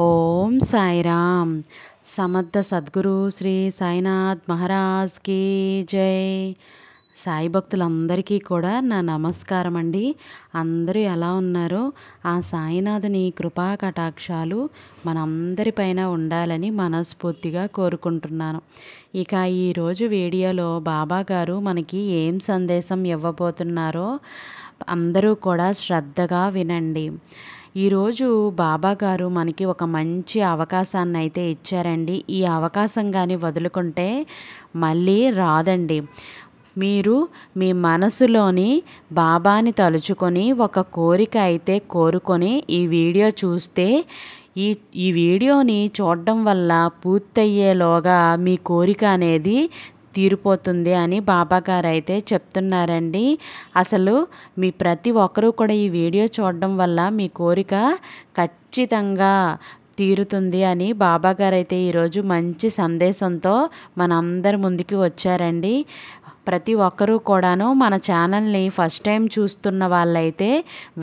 ఓం సాయిరామ్. సమర్థ సద్గురు శ్రీ సాయినాథ్ మహారాజ్కి జై. సాయి భక్తులందరికీ కూడా నా నమస్కారం అండి. అందరూ ఎలా ఉన్నారో ఆ సాయినాథుని కృపా కటాక్షాలు మనందరిపైన ఉండాలని మనస్ఫూర్తిగా కోరుకుంటున్నాను. ఇక ఈరోజు వీడియోలో బాబా గారు మనకి ఏం సందేశం ఇవ్వబోతున్నారో అందరూ కూడా శ్రద్ధగా వినండి. ఈరోజు బాబా గారు మనకి ఒక మంచి అవకాశాన్ని అయితే ఇచ్చారండి. ఈ అవకాశం కానీ వదులుకుంటే మళ్ళీ రాదండి. మీరు మీ మనసులోని బాబాని తలుచుకొని ఒక కోరిక అయితే కోరుకొని ఈ వీడియో చూస్తే ఈ వీడియోని చూడడం వల్ల పూర్తయ్యేలోగా మీ కోరిక అనేది తీరిపోతుంది అని బాబా గారు అయితే చెప్తున్నారండి. అసలు మీ ప్రతి ఒక్కరూ కూడా ఈ వీడియో చూడడం వల్ల మీ కోరిక ఖచ్చితంగా తీరుతుంది అని బాబా గారు అయితే ఈరోజు మంచి సందేశంతో మనందరి ముందుకి వచ్చారండి. ప్రతి ఒక్కరూ కూడాను మన ఛానల్ని ఫస్ట్ టైం చూస్తున్న వాళ్ళైతే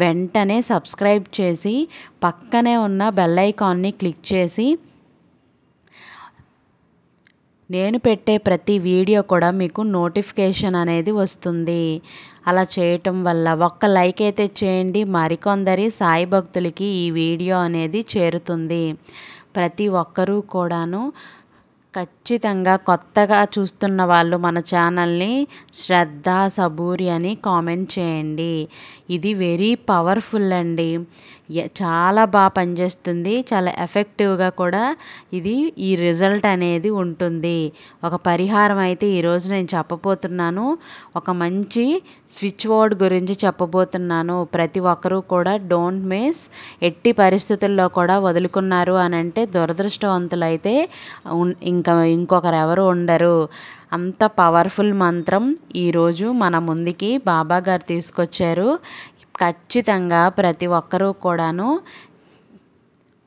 వెంటనే సబ్స్క్రైబ్ చేసి పక్కనే ఉన్న బెల్ ఐకాన్ని క్లిక్ చేసి నేను పెట్టే ప్రతి వీడియో కూడా మీకు నోటిఫికేషన్ అనేది వస్తుంది. అలా చేయటం వల్ల ఒక్క లైక్ అయితే చేయండి, మరికొందరి సాయి భక్తులకి ఈ వీడియో అనేది చేరుతుంది. ప్రతి ఒక్కరూ కూడాను ఖచ్చితంగా కొత్తగా చూస్తున్న వాళ్ళు మన ఛానల్ని శ్రద్ధ సబూరి అని కామెంట్ చేయండి. ఇది వెరీ పవర్ఫుల్ అండి. చాలా బాగా పనిచేస్తుంది. చాలా ఎఫెక్టివ్గా కూడా ఇది ఈ రిజల్ట్ అనేది ఉంటుంది. ఒక పరిహారం అయితే ఈరోజు నేను చెప్పబోతున్నాను. ఒక మంచి స్విచ్ బోర్డ్ గురించి చెప్పబోతున్నాను. ప్రతి ఒక్కరూ కూడా డోంట్ మిస్. ఎట్టి పరిస్థితుల్లో కూడా వదులుకున్నారు అని అంటే దురదృష్టవంతులు అయితే ఇంకొకరు ఎవరు ఉండరు. అంత పవర్ఫుల్ మంత్రం ఈరోజు మన ముందుకి బాబా గారు తీసుకొచ్చారు. ఖచ్చితంగా ప్రతి ఒక్కరూ కూడాను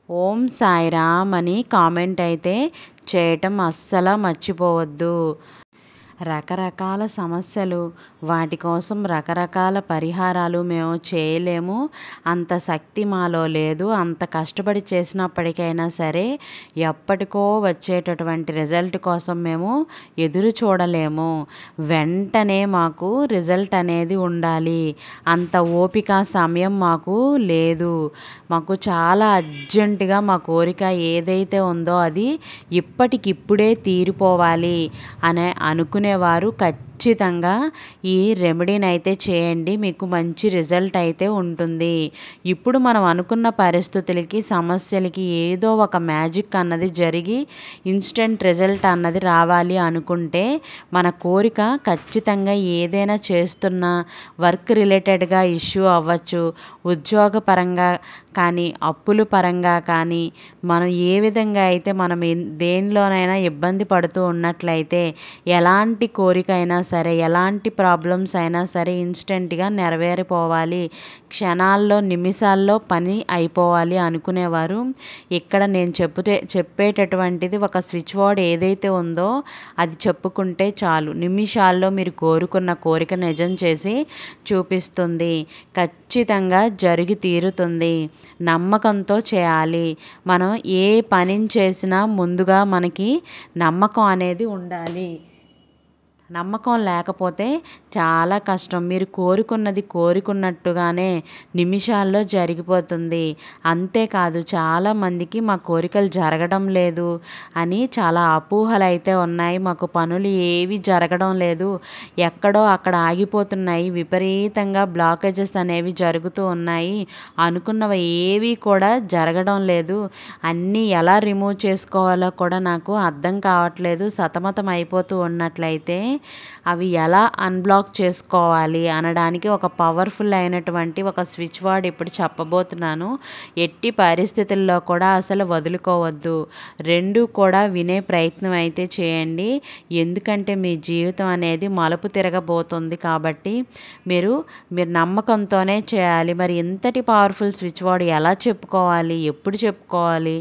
ఓం సాయిరామ్ అని కామెంట్ అయితే చేయటం అస్సలు మర్చిపోవద్దు. రకరకాల సమస్యలు, వాటి కోసం రకరకాల పరిహారాలు మేము చేయలేము. అంత శక్తి మాలో లేదు. అంత కష్టపడి చేసినప్పటికైనా సరే ఎప్పటికో వచ్చేటటువంటి రిజల్ట్ కోసం మేము ఎదురు చూడలేము. వెంటనే మాకు రిజల్ట్ అనేది ఉండాలి. అంత ఓపిక సమయం మాకు లేదు. మాకు చాలా అర్జెంటుగా మా కోరిక ఏదైతే ఉందో అది ఇప్పటికిప్పుడే తీరిపోవాలి అని అనుకునేవారు ఖచ్చితంగా ఈ రెమెడీని అయితే చేయండి. మీకు మంచి రిజల్ట్ అయితే ఉంటుంది. ఇప్పుడు మనం అనుకున్న పరిస్థితులకి సమస్యలకి ఏదో ఒక మ్యాజిక్ అన్నది జరిగి ఇన్స్టెంట్ రిజల్ట్ అన్నది రావాలి అనుకుంటే మన కోరిక ఖచ్చితంగా ఏదైనా చేస్తున్నా వర్క్ రిలేటెడ్గా ఇష్యూ అవ్వచ్చు, ఉద్యోగపరంగా కానీ అప్పుల పరంగా కానీ మనం ఏ విధంగా అయితే మనం దేనిలోనైనా ఇబ్బంది పడుతూ ఉన్నట్లయితే ఎలాంటి కోరిక అయినా సరే ఎలాంటి ప్రాబ్లమ్స్ అయినా సరే ఇన్స్టెంట్గా నెరవేరిపోవాలి, క్షణాల్లో నిమిషాల్లో పని అయిపోవాలి అనుకునేవారు ఇక్కడ నేను చెప్పేటటువంటిది ఒక స్విచ్ బోర్డ్ ఏదైతే ఉందో అది చెప్పుకుంటే చాలు, నిమిషాల్లో మీరు కోరుకున్న కోరిక నిజం చేసి చూపిస్తుంది. ఖచ్చితంగా జరిగి తీరుతుంది. నమ్మకంతో చేయాలి. మనం ఏ పనిని చేసినా ముందుగా మనకి నమ్మకం అనేది ఉండాలి. నమ్మకం లేకపోతే చాలా కష్టం. మీరు కోరుకున్నది కోరుకున్నట్టుగానే నిమిషాల్లో జరిగిపోతుంది. అంతేకాదు చాలామందికి మా కోరికలు జరగడం లేదు అని చాలా అపోహలు అయితే ఉన్నాయి. మాకు పనులు ఏవి జరగడం లేదు, ఎక్కడో అక్కడ ఆగిపోతున్నాయి, విపరీతంగా బ్లాకేజెస్ అనేవి జరుగుతూ ఉన్నాయి, అనుకున్నవి ఏవి కూడా జరగడం లేదు, అన్నీ ఎలా రిమూవ్ చేసుకోవాలో కూడా నాకు అర్థం కావట్లేదు, సతమతం అయిపోతూ ఉన్నట్లయితే అవి ఎలా అన్బ్లాక్ చేసుకోవాలి అనడానికి ఒక పవర్ఫుల్ అయినటువంటి ఒక స్విచ్ బోర్డ్ ఇప్పుడు చెప్పబోతున్నాను. ఎట్టి పరిస్థితుల్లో కూడా అసలు వదులుకోవద్దు. రెండు కూడా వినే ప్రయత్నం అయితే చేయండి. ఎందుకంటే మీ జీవితం అనేది మలుపు తిరగబోతుంది కాబట్టి మీరు నమ్మకంతోనే చేయాలి. మరి ఇంతటి పవర్ఫుల్ స్విచ్ బోర్డ్ ఎలా చెప్పుకోవాలి, ఎప్పుడు చెప్పుకోవాలి,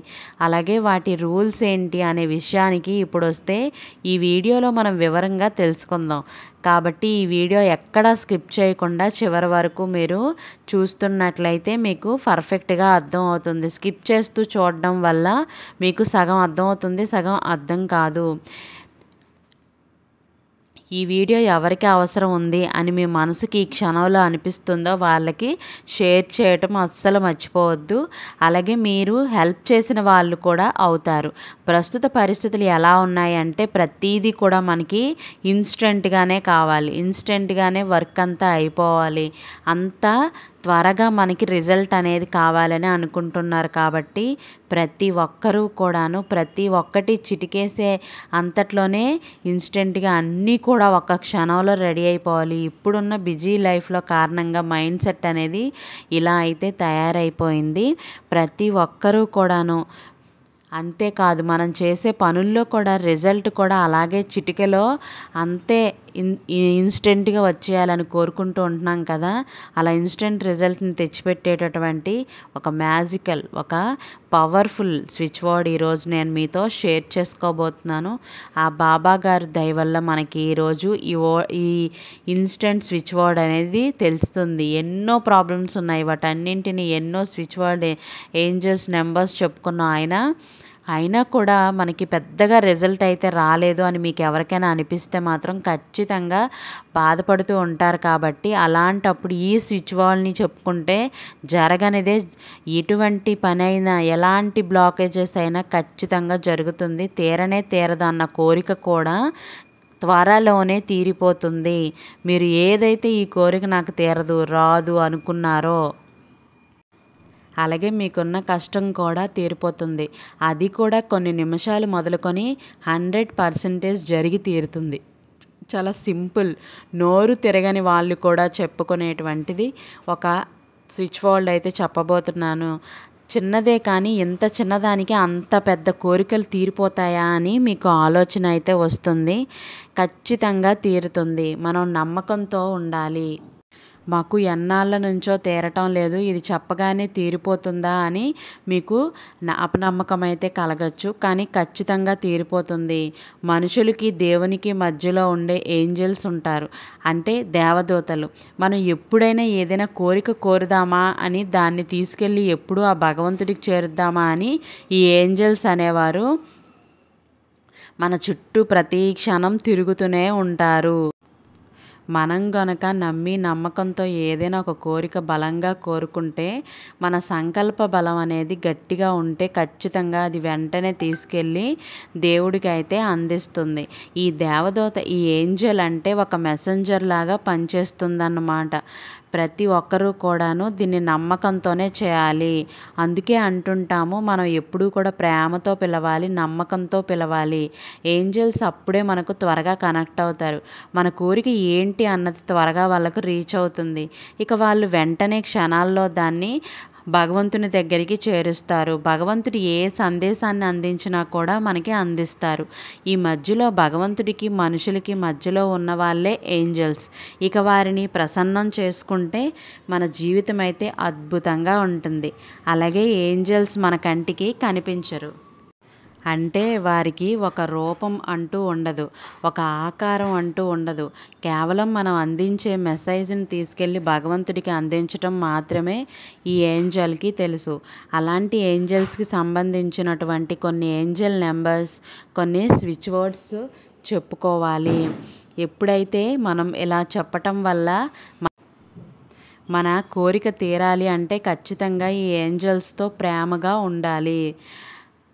అలాగే వాటి రూల్స్ ఏంటి అనే విషయానికి ఇప్పుడు వస్తే ఈ వీడియోలో మనం వివరంగా తెలుసుకుందాం. కాబట్టి ఈ వీడియో ఎక్కడా స్కిప్ చేయకుండా చివరి వరకు మీరు చూస్తున్నట్లయితే మీకు పర్ఫెక్ట్గా అర్థం అవుతుంది. స్కిప్ చేస్తూ చూడడం వల్ల మీకు సగం అర్థం అవుతుంది, సగం అర్థం కాదు. ఈ వీడియో ఎవరికి అవసరం ఉంది అని మీ మనసుకి ఈ క్షణంలో అనిపిస్తుందో వాళ్ళకి షేర్ చేయటం అస్సలు మర్చిపోవద్దు. అలాగే మీరు హెల్ప్ చేసిన వాళ్ళు కూడా అవుతారు. ప్రస్తుత పరిస్థితులు ఎలా ఉన్నాయంటే ప్రతిదీ కూడా మనకి ఇన్స్టెంట్గానే కావాలి, ఇన్స్టెంట్గానే వర్క్ అంతా అయిపోవాలి, అంతా త్వరగా మనకి రిజల్ట్ అనేది కావాలని అనుకుంటున్నారు. కాబట్టి ప్రతి ఒక్కరూ కూడాను ప్రతి ఒక్కటి చిటికేసే అంతట్లోనే ఇన్స్టెంట్గా అన్నీ కూడా ఒక క్షణంలో రెడీ అయిపోవాలి. ఇప్పుడున్న బిజీ లైఫ్లో కారణంగా మైండ్ సెట్ అనేది ఇలా అయితే తయారైపోయింది. ప్రతి ఒక్కరూ కూడాను అంతేకాదు మనం చేసే పనుల్లో కూడా రిజల్ట్ కూడా అలాగే చిటికెలో అంతే ఇన్స్టెంట్గా వచ్చేయాలని కోరుకుంటూ ఉంటున్నాం కదా. అలా ఇన్స్టెంట్ రిజల్ట్ని తెచ్చిపెట్టేటటువంటి ఒక మ్యాజికల్, ఒక పవర్ఫుల్ స్విచ్ బోర్డ్ ఈరోజు నేను మీతో షేర్ చేసుకోబోతున్నాను. ఆ బాబా గారి దయ వల్ల మనకి ఈరోజు ఈ ఇన్స్టెంట్ స్విచ్ బోర్డ్ అనేది తెలుస్తుంది. ఎన్నో ప్రాబ్లమ్స్ ఉన్నాయి, వాటన్నింటినీ ఎన్నో స్విచ్ బోర్డ్ ఏంజల్స్ నెంబర్స్ చెప్పుకున్నాం. అయినా కూడా మనకి పెద్దగా రిజల్ట్ అయితే రాలేదు అని మీకు ఎవరికైనా అనిపిస్తే మాత్రం ఖచ్చితంగా బాధపడుతూ ఉంటారు. కాబట్టి అలాంటప్పుడు ఈ స్విచ్ బోర్డ్ని చెప్పుకుంటే జరగనిదే ఎటువంటి పని అయినా, ఎలాంటి బ్లాకేజెస్ అయినా ఖచ్చితంగా జరుగుతుంది. తీరనే తీరదు అన్న కోరిక కూడా త్వరలోనే తీరిపోతుంది. మీరు ఏదైతే ఈ కోరిక నాకు తీరదు, రాదు అనుకున్నారో అలాగే మీకున్న కష్టం కూడా తీరిపోతుంది. అది కూడా కొన్ని నిమిషాలు మొదలుకొని 100% జరిగి తీరుతుంది. చాలా సింపుల్, నోరు తిరగని వాళ్ళు కూడా చెప్పుకునేటువంటిది ఒక స్విచ్ బోర్డ్ అయితే చెప్పబోతున్నాను. చిన్నదే కానీ ఇంత చిన్నదానికి అంత పెద్ద కోరికలు తీరిపోతాయా అని మీకు ఆలోచన అయితే వస్తుంది. ఖచ్చితంగా తీరుతుంది. మనం నమ్మకంతో ఉండాలి. మాకు ఎన్నాళ్ళ నుంచో తీరటం లేదు, ఇది చెప్పగానే తీరిపోతుందా అని మీకు అపనమ్మకం అయితే కలగచ్చు. కానీ ఖచ్చితంగా తీరిపోతుంది. మనుషులకి దేవునికి మధ్యలో ఉండే ఏంజల్స్ ఉంటారు, అంటే దేవదూతలు. మనం ఎప్పుడైనా ఏదైనా కోరిక కోరుదామా అని దాన్ని తీసుకెళ్ళి ఎప్పుడు ఆ భగవంతుడికి చేరుద్దామా అని ఈ ఏంజల్స్ అనేవారు మన చుట్టూ ప్రతి క్షణం తిరుగుతూనే ఉంటారు. మనం గనక నమ్మి నమ్మకంతో ఏదైనా ఒక కోరిక బలంగా కోరుకుంటే, మన సంకల్ప బలం అనేది గట్టిగా ఉంటే ఖచ్చితంగా అది వెంటనే తీసుకెళ్ళి దేవుడికి అయితే అందిస్తుంది. ఈ దేవదూత, ఈ ఏంజల్ అంటే ఒక మెసెంజర్ లాగా పనిచేస్తుందన్నమాట. ప్రతి ఒక్కరూ కూడాను దీన్ని నమ్మకంతోనే చేయాలి. అందుకే అంటుంటాము మనం ఎప్పుడూ కూడా ప్రేమతో పిలవాలి, నమ్మకంతో పిలవాలి. ఏంజల్స్ అప్పుడే మనకు త్వరగా కనెక్ట్ అవుతారు. మన కోరిక ఏంటి అన్నది త్వరగా వాళ్ళకు రీచ్ అవుతుంది. ఇక వాళ్ళు వెంటనే క్షణాల్లో దాన్ని భగవంతుని దగ్గరికి చేరుస్తారు. భగవంతుడు ఏ సందేశాన్ని అందించినా కూడా మనకి అందిస్తారు. ఈ మధ్యలో భగవంతుడికి మనుషులకి మధ్యలో ఉన్న వాళ్ళే ఏంజల్స్. ఇక వారిని ప్రసన్నం చేసుకుంటే మన జీవితం అయితే అద్భుతంగా ఉంటుంది. అలాగే ఏంజల్స్ మన కంటికి కనిపించరు, అంటే వారికి ఒక రూపం అంటూ ఉండదు, ఒక ఆకారం అంటూ ఉండదు. కేవలం మనం అందించే మెసేజ్ని తీసుకెళ్ళి భగవంతుడికి అందించడం మాత్రమే ఈ ఏంజల్కి తెలుసు. అలాంటి ఏంజల్స్కి సంబంధించినటువంటి కొన్ని ఏంజల్ నెంబర్స్, కొన్ని స్విచ్ వర్డ్స్ చెప్పుకోవాలి. ఎప్పుడైతే మనం ఇలా చెప్పటం వల్ల మన కోరిక తీరాలి అంటే ఖచ్చితంగా ఈ ఏంజల్స్తో ప్రేమగా ఉండాలి.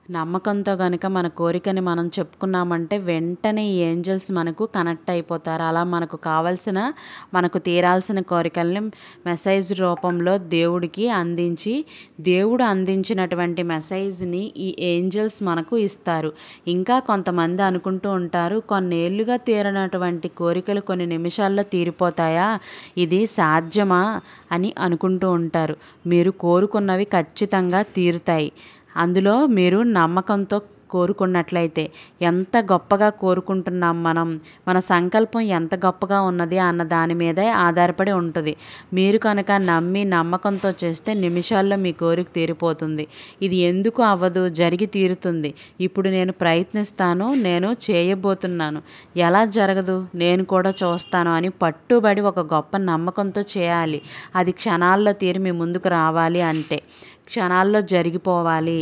నమ్మకంతో కనుక మన కోరికని మనం చెప్పుకున్నామంటే వెంటనే ఈ ఏంజల్స్ మనకు కనెక్ట్ అయిపోతారు. అలా మనకు కావాల్సిన, మనకు తీరాల్సిన కోరికల్ని మెసేజ్ రూపంలో దేవుడికి అందించి, దేవుడు అందించినటువంటి మెసేజ్ని ఈ ఏంజల్స్ మనకు ఇస్తారు. ఇంకా కొంతమంది అనుకుంటూ ఉంటారు, కొన్నేళ్లుగా తీరనటువంటి కోరికలు కొన్ని నిమిషాల్లో తీరిపోతాయా, ఇది సాధ్యమా అని అనుకుంటూ ఉంటారు. మీరు కోరుకున్నవి ఖచ్చితంగా తీరుతాయి. అందులో మీరు నమ్మకంతో కోరుకున్నట్లయితే. ఎంత గొప్పగా కోరుకుంటున్నాం మనం, మన సంకల్పం ఎంత గొప్పగా ఉన్నది అన్న దాని మీదే ఆధారపడి ఉంటుంది. మీరు కనుక నమ్మి నమ్మకంతో చేస్తే నిమిషాల్లో మీ కోరిక తీరిపోతుంది. ఇది ఎందుకు అవ్వదు, జరిగి తీరుతుంది. ఇప్పుడు నేను ప్రయత్నిస్తాను, నేను చేయబోతున్నాను, ఎలా జరగదు నేను కూడా చూస్తాను అని పట్టుబడి ఒక గొప్ప నమ్మకంతో చేయాలి. అది క్షణాల్లో తీరి మీ ముందుకు రావాలి అంటే, క్షణాల్లో జరిగిపోవాలి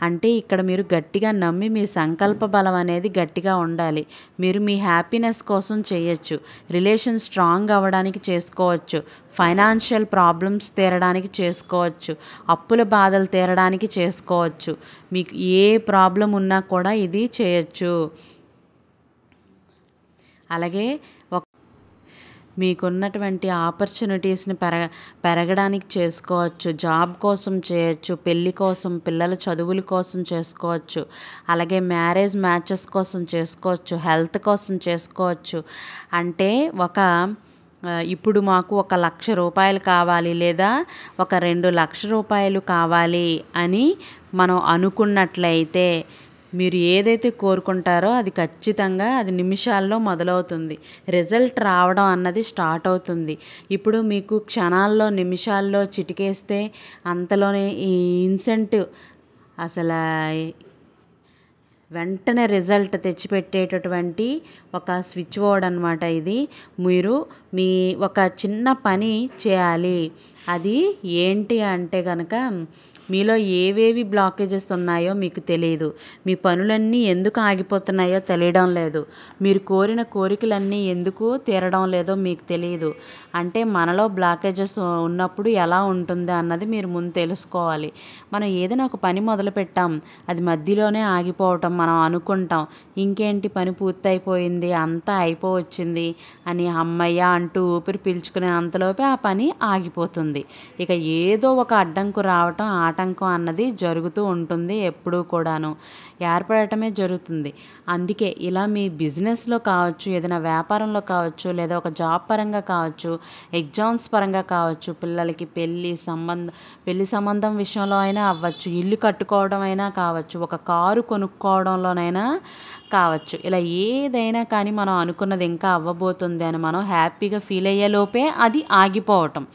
అంటే ఇక్కడ మీరు గట్టిగా నమ్మి మీ సంకల్ప బలం అనేది గట్టిగా ఉండాలి. మీరు మీ హ్యాపీనెస్ కోసం చేయొచ్చు, రిలేషన్ స్ట్రాంగ్ అవ్వడానికి చేసుకోవచ్చు, ఫైనాన్షియల్ ప్రాబ్లమ్స్ తీరడానికి చేసుకోవచ్చు, అప్పుల బాధలు తీరడానికి చేసుకోవచ్చు. మీకు ఏ ప్రాబ్లం ఉన్నా కూడా ఇది చేయొచ్చు. అలాగే మీకున్నటువంటి ఆపర్చునిటీస్ని పెరగడానికి చేసుకోవచ్చు, జాబ్ కోసం చేయొచ్చు, పెళ్ళి కోసం, పిల్లల చదువుల కోసం చేసుకోవచ్చు, అలాగే మ్యారేజ్ మ్యాచెస్ కోసం చేసుకోవచ్చు, హెల్త్ కోసం చేసుకోవచ్చు. అంటే ఇప్పుడు మాకు 1,00,000 రూపాయలు కావాలి లేదా 2,00,000 రూపాయలు కావాలి అని మనం అనుకున్నట్లయితే మీరు ఏదైతే కోరుకుంటారో అది ఖచ్చితంగా అది నిమిషాల్లో మొదలవుతుంది. రిజల్ట్ రావడం అన్నది స్టార్ట్ అవుతుంది. ఇప్పుడు మీకు క్షణాల్లో నిమిషాల్లో చిటికేస్తే అంతలోనే ఈ ఇన్సెంట్ అసలు వెంటనే రిజల్ట్ తెచ్చిపెట్టేటటువంటి ఒక స్విచ్ బోర్డ్ అనమాట ఇది. మీరు మీ ఒక చిన్న పని చేయాలి. అది ఏంటి అంటే కనుక మీలో ఏవేవి బ్లాకేజెస్ ఉన్నాయో మీకు తెలియదు, మీ పనులన్నీ ఎందుకు ఆగిపోతున్నాయో తెలియడం లేదు, మీరు కోరిన కోరికలన్నీ ఎందుకు తీరడం లేదో మీకు తెలియదు. అంటే మనలో బ్లాకేజెస్ ఉన్నప్పుడు ఎలా ఉంటుంది అన్నది మీరు ముందు తెలుసుకోవాలి. మనం ఏదైనా ఒక పని మొదలుపెట్టాం, అది మధ్యలోనే ఆగిపోవటం, మనం అనుకుంటాం ఇంకేంటి పని పూర్తయిపోయింది, అంతా అయిపోవచ్చింది అని అమ్మయ్య అంటూ ఊపిరి పీల్చుకునే అంతలోపే ఆ పని ఆగిపోతుంది. ఇక ఏదో ఒక అడ్డంకు రావటం, ఆటంకం అన్నది జరుగుతూ ఉంటుంది, ఎప్పుడూ కూడాను ఏర్పడటమే జరుగుతుంది. అందుకే ఇలా మీ బిజినెస్లో కావచ్చు, ఏదైనా వ్యాపారంలో కావచ్చు, లేదా ఒక జాబ్ పరంగా కావచ్చు, ఎగ్జామ్స్ పరంగా కావచ్చు, పిల్లలకి పెళ్లి సంబంధం విషయంలో అయినా అవ్వచ్చు, ఇల్లు కట్టుకోవడం అయినా కావచ్చు, ఒక కారు కొనుక్కోవడంలోనైనా కావచ్చు. ఇలా ఏదైనా కానీ మనం అనుకున్నది ఇంకా అవ్వబోతుంది అని మనం హ్యాపీగా ఫీల్ అయ్యేలోపే అది ఆగిపోవటం,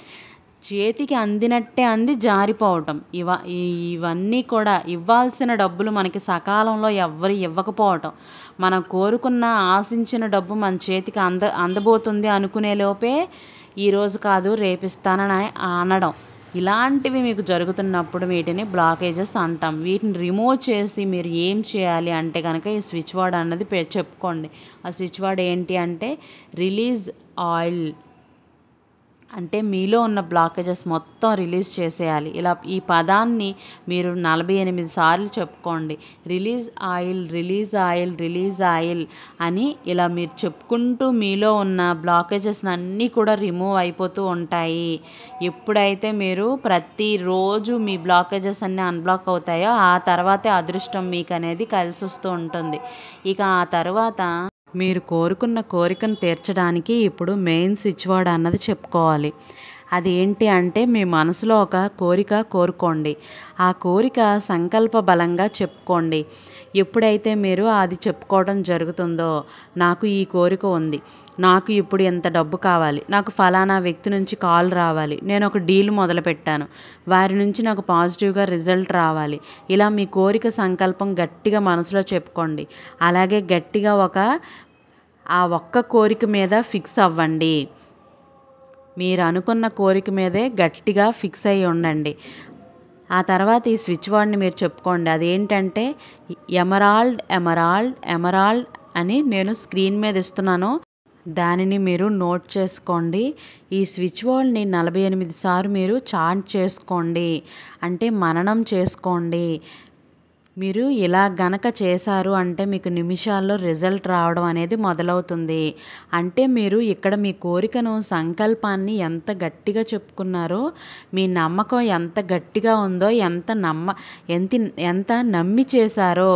చేతికి అందినట్టే అంది జారిపోవటం, ఇవన్నీ కూడా ఇవ్వాల్సిన డబ్బులు మనకి సకాలంలో ఎవ్వరు ఇవ్వకపోవటం, మనం కోరుకున్న ఆశించిన డబ్బు మన చేతికి అందబోతుంది అనుకునేలోపే ఈరోజు కాదు రేపిస్తానని అనడం, ఇలాంటివి మీకు జరుగుతున్నప్పుడు వీటిని బ్లాకేజెస్ అంటాం. వీటిని రిమూవ్ చేసి మీరు ఏం చేయాలి అంటే కనుక ఈ స్విచ్ వర్డ్ అన్నది చెప్పుకోండి. ఆ స్విచ్ వర్డ్ ఏంటి అంటే రిలీజ్ ఆయిల్. అంటే మీలో ఉన్న బ్లాకేజెస్ మొత్తం రిలీజ్ చేసేయాలి. ఇలా ఈ పదాన్ని మీరు 48 సార్లు చెప్పుకోండి. Release oil, release oil, release oil అని ఇలా మీరు చెప్పుకుంటూ మీలో ఉన్న బ్లాకేజెస్ అన్నీ కూడా రిమూవ్ అయిపోతూ ఉంటాయి. ఎప్పుడైతే మీరు ప్రతిరోజు మీ బ్లాకేజెస్ అన్నీ అన్బ్లాక్ అవుతాయో ఆ తర్వాతే అదృష్టం మీకు అనేది కలిసి వస్తూ ఉంటుంది. ఇక ఆ తర్వాత మీరు కోరుకున్న కోరికను తీర్చడానికి ఇప్పుడు మెయిన్ స్విచ్ వర్డ్ అన్నది చెప్పుకోవాలి. అది ఏంటి అంటే మీ మనసులో ఒక కోరిక కోరుకోండి. ఆ కోరిక సంకల్ప బలంగా చెప్పుకోండి. ఎప్పుడైతే మీరు అది చెప్పుకోవడం జరుగుతుందో, నాకు ఈ కోరిక ఉంది, నాకు ఇప్పుడు ఎంత డబ్బు కావాలి, నాకు ఫలానా వ్యక్తి నుంచి కాల్ రావాలి, నేను ఒక డీల్ మొదలుపెట్టాను, వారి నుంచి నాకు పాజిటివ్గా రిజల్ట్ రావాలి, ఇలా మీ కోరిక సంకల్పం గట్టిగా మనసులో చెప్పుకోండి. అలాగే గట్టిగా ఆ ఒక్క కోరిక మీద ఫిక్స్ అవ్వండి. మీరు అనుకున్న కోరిక మీదే గట్టిగా ఫిక్స్ అయ్యి ఉండండి. ఆ తర్వాత ఈ స్విచ్ వర్డ్ని మీరు చెప్పుకోండి. అదేంటంటే ఎమరాల్డ్, ఎమరాల్డ్, ఎమరాల్డ్ అని నేను స్క్రీన్ మీద ఇస్తున్నాను, దానిని మీరు నోట్ చేసుకోండి. ఈ స్విచ్ వర్డ్ని 48 సార్లు మీరు చాంట్ చేసుకోండి, అంటే మననం చేసుకోండి. మీరు ఇలా గనక చేశారు అంటే మీకు నిమిషాల్లో రిజల్ట్ రావడం అనేది మొదలవుతుంది. అంటే మీరు ఇక్కడ మీ కోరికను, సంకల్పాన్ని ఎంత గట్టిగా చెప్పుకున్నారో, మీ నమ్మకం ఎంత గట్టిగా ఉందో, ఎంత నమ్మి చేశారో,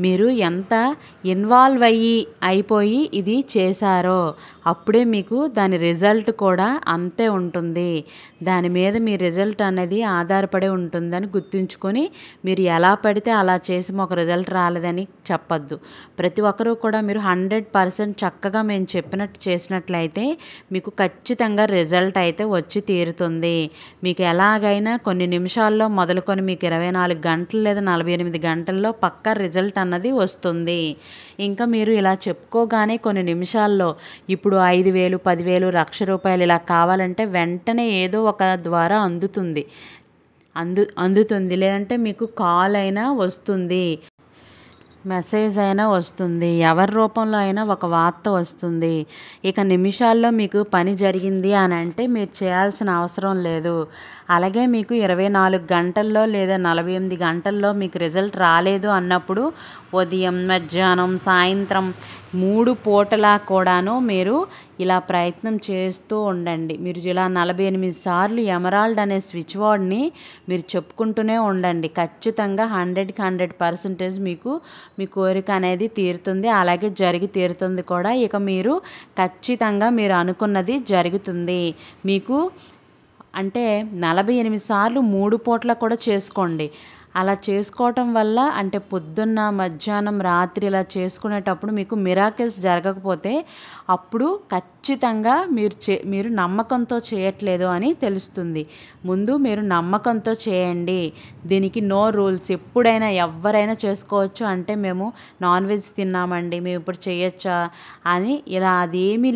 మీరు ఎంత ఇన్వాల్వ్ అయిపోయి ఇది చేశారో అప్పుడే మీకు దాని రిజల్ట్ కూడా అంతే ఉంటుంది. దాని మీద మీ రిజల్ట్ అనేది ఆధారపడి ఉంటుందని గుర్తుంచుకొని మీరు ఎలా పడితే అలా చేసి మాకు రిజల్ట్ రాలేదని చెప్పొద్దు. ప్రతి ఒక్కరూ కూడా మీరు 100% చక్కగా మేము చెప్పినట్టు చేసినట్లయితే మీకు ఖచ్చితంగా రిజల్ట్ అయితే వచ్చి తీరుతుంది. మీకు ఎలాగైనా కొన్ని నిమిషాల్లో మొదలుకొని మీకు 24 గంటలు లేదా 48 గంటల్లో పక్కా రిజల్ట్ అన్నది వస్తుంది. ఇంకా మీరు ఇలా చెప్పుకోగానే కొన్ని నిమిషాల్లో ఇప్పుడు 5,000, 10,000, ₹1,00,000 ఇలా కావాలంటే వెంటనే ఏదో ఒక ద్వారా అందుతుంది. లేదంటే మీకు కాల్ అయినా వస్తుంది, మెసేజ్ అయినా వస్తుంది, ఎవరి రూపంలో అయినా ఒక వార్త వస్తుంది. ఇక నిమిషాల్లో మీకు పని జరిగింది అని అంటే మీరు చేయాల్సిన అవసరం లేదు. అలాగే మీకు 24 గంటల్లో లేదా 48 గంటల్లో మీకు రిజల్ట్ రాలేదు అన్నప్పుడు ఉదయం, మధ్యాహ్నం, సాయంత్రం 3 పూటలా కూడాను మీరు ఇలా ప్రయత్నం చేస్తూ ఉండండి. మీరు ఇలా 48 సార్లు ఎమరాల్డ్ అనే స్విచ్ వర్డ్ని మీరు చెప్పుకుంటూనే ఉండండి. ఖచ్చితంగా 100కి 100% మీకు మీ కోరిక అనేది తీరుతుంది. అలాగే జరిగి తీరుతుంది కూడా. ఇక మీరు ఖచ్చితంగా మీరు అనుకున్నది జరుగుతుంది. మీకు అంటే 48 సార్లు 3 పూట్ల కూడా చేసుకోండి. అలా చేసుకోవటం వల్ల అంటే పొద్దున్న, మధ్యాహ్నం, రాత్రి ఇలా చేసుకునేటప్పుడు మీకు మిరాకిల్స్ జరగకపోతే అప్పుడు ఖచ్చితంగా మీరు నమ్మకంతో చేయట్లేదు అని తెలుస్తుంది. ముందు మీరు నమ్మకంతో చేయండి. దీనికి నో రూల్స్. ఎప్పుడైనా ఎవరైనా చేసుకోవచ్చు. అంటే మేము నాన్ వెజ్ తిన్నామండి, మేము ఇప్పుడు చేయొచ్చా అని ఇలా అదేమీ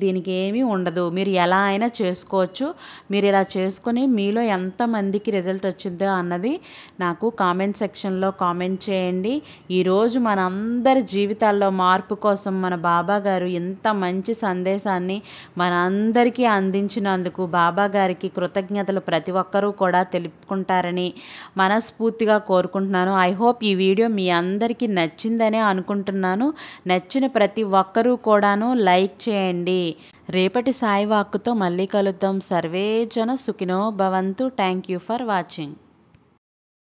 దీనికి ఏమీ ఉండదు. మీరు ఎలా అయినా చేసుకోవచ్చు. మీరు ఇలా చేసుకొని మీలో ఎంతమందికి రిజల్ట్ వచ్చిందో అన్నది నాకు కామెంట్ సెక్షన్లో కామెంట్ చేయండి. ఈరోజు మనందరి జీవితాల్లో మార్పు కోసం మన బాబా గారు ఇంత మంచి సందేశాన్ని మనందరికీ అందించినందుకు బాబా గారికి కృతజ్ఞతలు ప్రతి ఒక్కరూ కూడా తెలుపుకుంటారని మనస్ఫూర్తిగా కోరుకుంటున్నాను. ఐ హోప్ ఈ వీడియో మీ అందరికీ నచ్చిందనే అనుకుంటున్నాను. నచ్చిన ప్రతి ఒక్కరూ కూడాను లైక్ చేయండి. రేపటి సాయి వాక్కుతో మళ్ళీ కలుద్దాం. సర్వే జన సుఖినో భవంతు. Thank you for watching.